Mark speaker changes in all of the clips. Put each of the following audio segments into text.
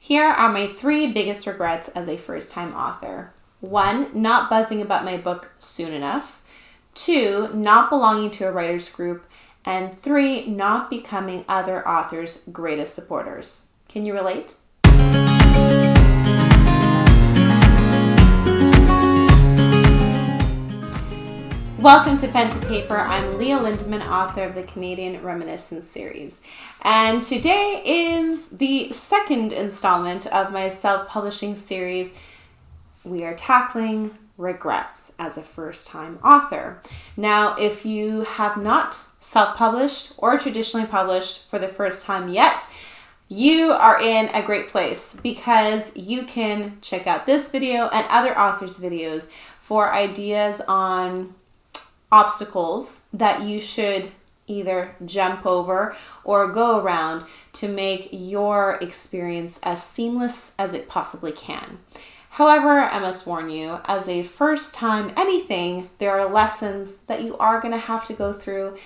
Speaker 1: Here are my 3 biggest regrets as a first-time author. 1, not buzzing about my book soon enough. 2, not belonging to a writer's group. And 3, not becoming other authors' greatest supporters. Can you relate? Welcome to Pen to Paper. I'm Leah Lindeman, author of the Canadian Reminiscence series. And today is the 2nd installment of my self-publishing series. We are tackling regrets as a first-time author. Now, if you have not self-published or traditionally published for the first time yet, you are in a great place because you can check out this video and other authors' videos for ideas on obstacles that you should either jump over or go around to make your experience as seamless as it possibly can. However, I must warn you, as a first time anything, there are lessons that you are going to have to go through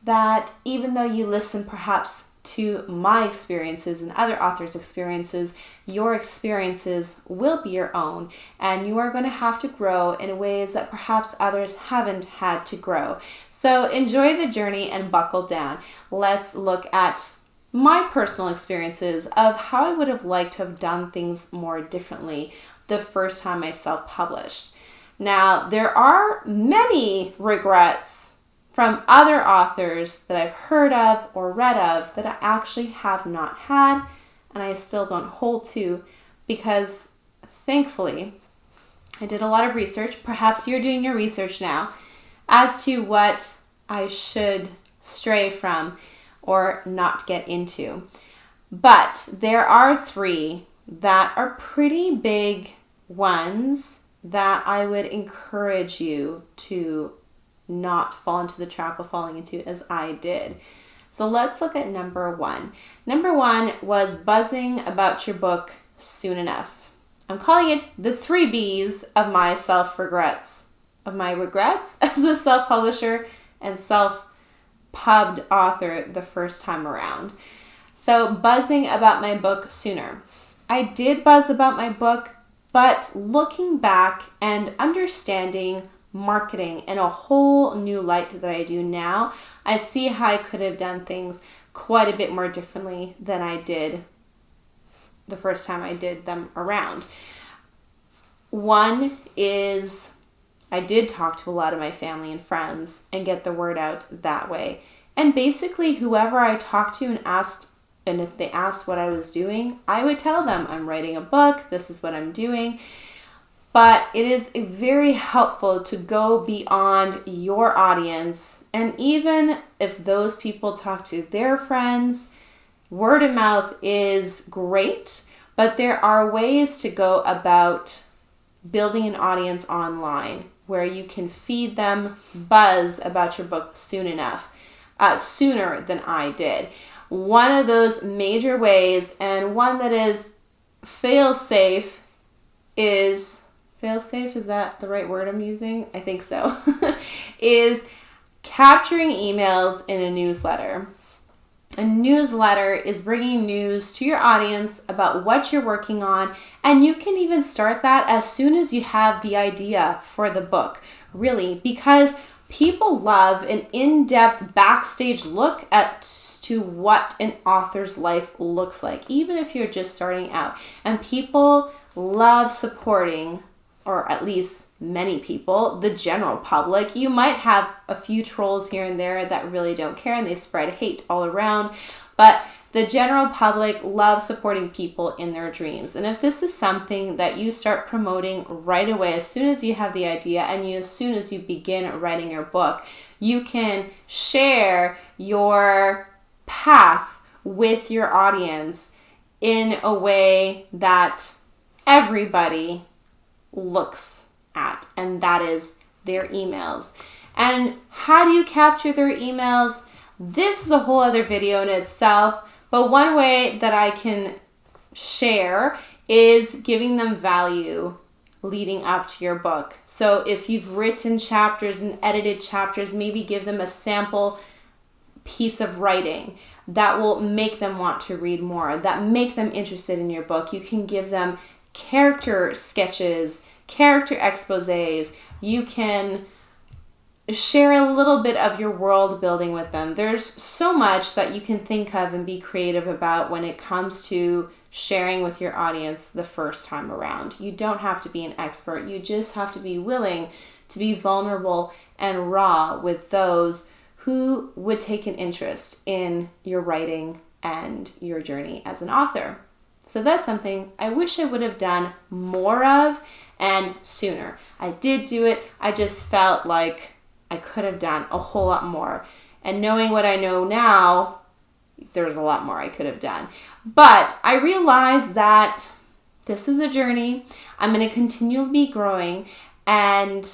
Speaker 1: that even though you listen perhaps to my experiences and other authors' experiences, your experiences will be your own, and you are going to have to grow in ways that perhaps others haven't had to grow. So enjoy the journey and buckle down. Let's look at my personal experiences of how I would have liked to have done things more differently the first time I self-published. Now, there are many regrets from other authors that I've heard of or read of that I actually have not had, and I still don't hold to, because thankfully I did a lot of research. Perhaps you're doing your research now as to what I should stray from or not get into. But there are 3 that are pretty big ones that I would encourage you to not fall into the trap of falling into as I did. So let's look at number 1. Number 1 was buzzing about your book soon enough. I'm calling it the 3 B's of my regrets as a self-publisher and self-pubbed author the first time around. So buzzing about my book sooner. I did buzz about my book, but looking back and understanding marketing in a whole new light that I do now, I see how I could have done things quite a bit more differently than I did the first time I did them around. 1 is I did talk to a lot of my family and friends and get the word out that way. And basically whoever I talked to and if they asked what I was doing, I would tell them I'm writing a book, this is what I'm doing. But it is very helpful to go beyond your audience. And even if those people talk to their friends, word of mouth is great, but there are ways to go about building an audience online where you can feed them buzz about your book soon enough, sooner than I did. One of those major ways, and one that is fail-safe, is that the right word I'm using? I think so. is capturing emails in a newsletter. A newsletter is bringing news to your audience about what you're working on, and you can even start that as soon as you have the idea for the book, really, because people love an in-depth backstage look to what an author's life looks like, even if you're just starting out. And people love supporting, or at least many people, the general public. You might have a few trolls here and there that really don't care and they spread hate all around, but the general public loves supporting people in their dreams. And if this is something that you start promoting right away, as soon as you have the idea and as soon as you begin writing your book, you can share your path with your audience in a way that everybody looks at, and that is their emails. And how do you capture their emails? This is a whole other video in itself, but one way that I can share is giving them value leading up to your book. So if you've written chapters and edited chapters, maybe give them a sample piece of writing. that will make them want to read more, that make them interested in your book. You can give them character sketches, character exposés. You can share a little bit of your world building with them. There's so much that you can think of and be creative about when it comes to sharing with your audience the first time around. You don't have to be an expert. You just have to be willing to be vulnerable and raw with those who would take an interest in your writing and your journey as an author. So that's something I wish I would have done more of and sooner. I did do it. I just felt like I could have done a whole lot more. And knowing what I know now, there's a lot more I could have done. But I realized that this is a journey. I'm going to continually be growing, and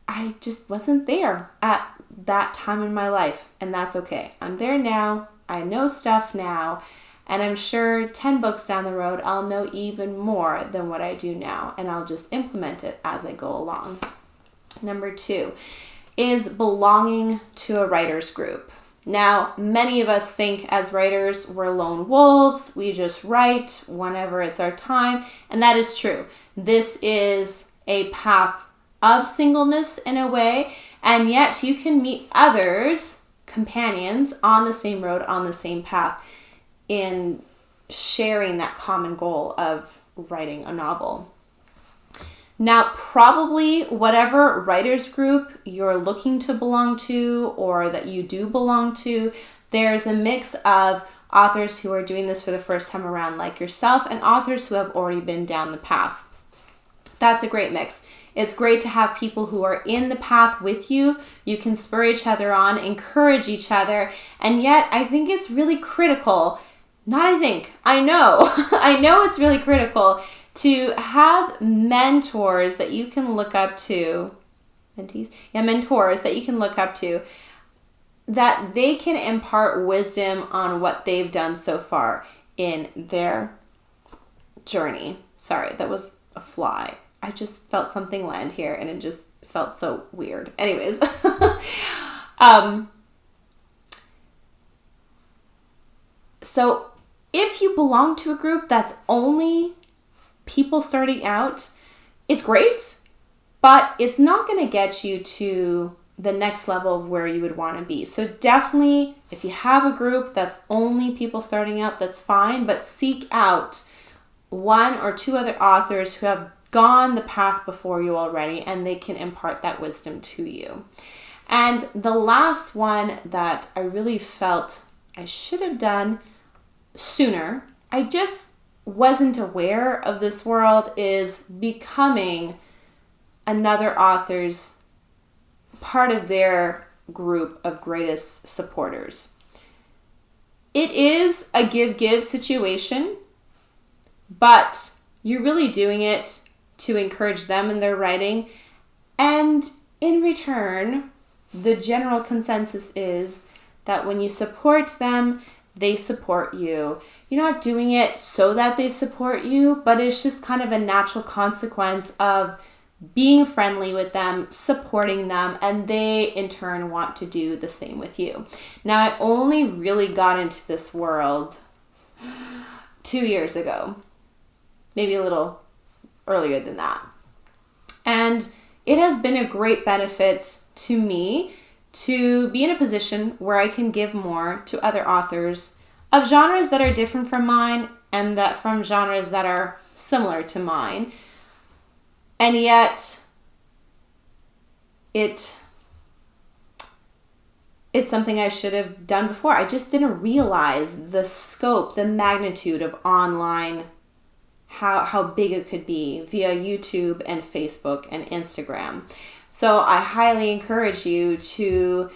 Speaker 1: I just wasn't there at that time in my life, and that's okay. I'm there now. I know stuff now, and I'm sure 10 books down the road, I'll know even more than what I do now, and I'll just implement it as I go along. Number 2 is belonging to a writer's group. Now, many of us think as writers, we're lone wolves. We just write whenever it's our time, and that is true. This is a path of singleness in a way, and yet you can meet others, companions, on the same road, on the same path, in sharing that common goal of writing a novel. Now, probably whatever writer's group you're looking to belong to or that you do belong to, there's a mix of authors who are doing this for the first time around like yourself and authors who have already been down the path. That's a great mix. It's great to have people who are in the path with you. You can spur each other on, encourage each other, and yet I think it's really critical, I know it's really critical to have mentors that you can look up to, mentors that you can look up to, that they can impart wisdom on what they've done so far in their journey. Sorry, that was a fly. I just felt something land here and it just felt so weird. Anyways, so if you belong to a group that's only people starting out, it's great, but it's not going to get you to the next level of where you would want to be. So definitely, if you have a group that's only people starting out, that's fine, but seek out 1 or 2 other authors who have gone the path before you already, and they can impart that wisdom to you. And the last one that I really felt I should have done sooner, I just wasn't aware of this world, is becoming another author's part of their group of greatest supporters. It is a give-give situation, but you're really doing it to encourage them in their writing, and in return, the general consensus is that when you support them, they support you. You're not doing it so that they support you, but it's just kind of a natural consequence of being friendly with them, supporting them, and they in turn want to do the same with you. Now, I only really got into this world 2 years ago, maybe a little earlier than that. And it has been a great benefit to me to be in a position where I can give more to other authors of genres that are different from mine and that from genres that are similar to mine. And yet it's something I should have done before. I just didn't realize the scope, the magnitude of online, how big it could be via YouTube and Facebook and Instagram. So I highly encourage you to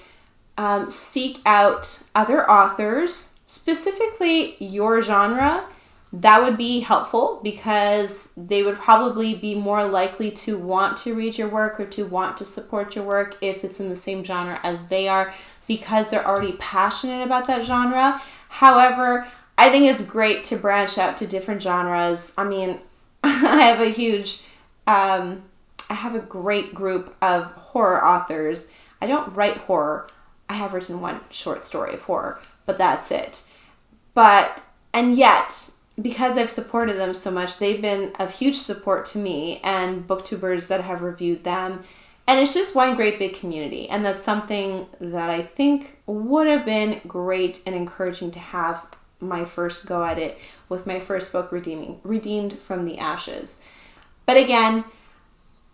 Speaker 1: seek out other authors, specifically your genre. That would be helpful because they would probably be more likely to want to read your work or to want to support your work if it's in the same genre as they are, because they're already passionate about that genre. However, I think it's great to branch out to different genres. I mean, I have a great group of horror authors. I don't write horror. I have written one short story of horror, but that's it. And yet, because I've supported them so much, they've been of huge support to me and booktubers that have reviewed them. And it's just one great big community. And that's something that I think would have been great and encouraging to have my first go at it with my first book, Redeemed from the Ashes. But again,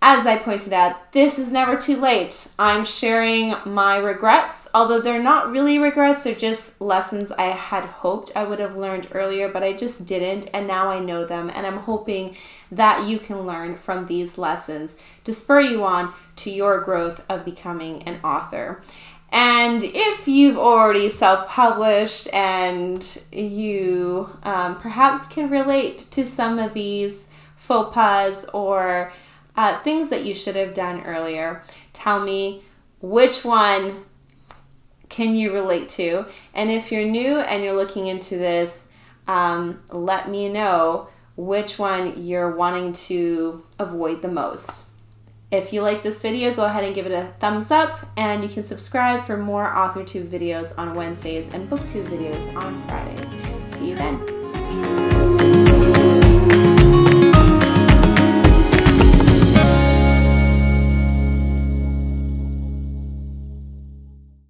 Speaker 1: as I pointed out, this is never too late. I'm sharing my regrets, although they're not really regrets, they're just lessons I had hoped I would have learned earlier, but I just didn't, and now I know them, and I'm hoping that you can learn from these lessons to spur you on to your growth of becoming an author. And if you've already self-published and you perhaps can relate to some of these faux pas or things that you should have done earlier, tell me which one can you relate to. And if you're new and you're looking into this, let me know which one you're wanting to avoid the most. If you like this video, go ahead and give it a thumbs up, and you can subscribe for more AuthorTube videos on Wednesdays and BookTube videos on Fridays. See you then.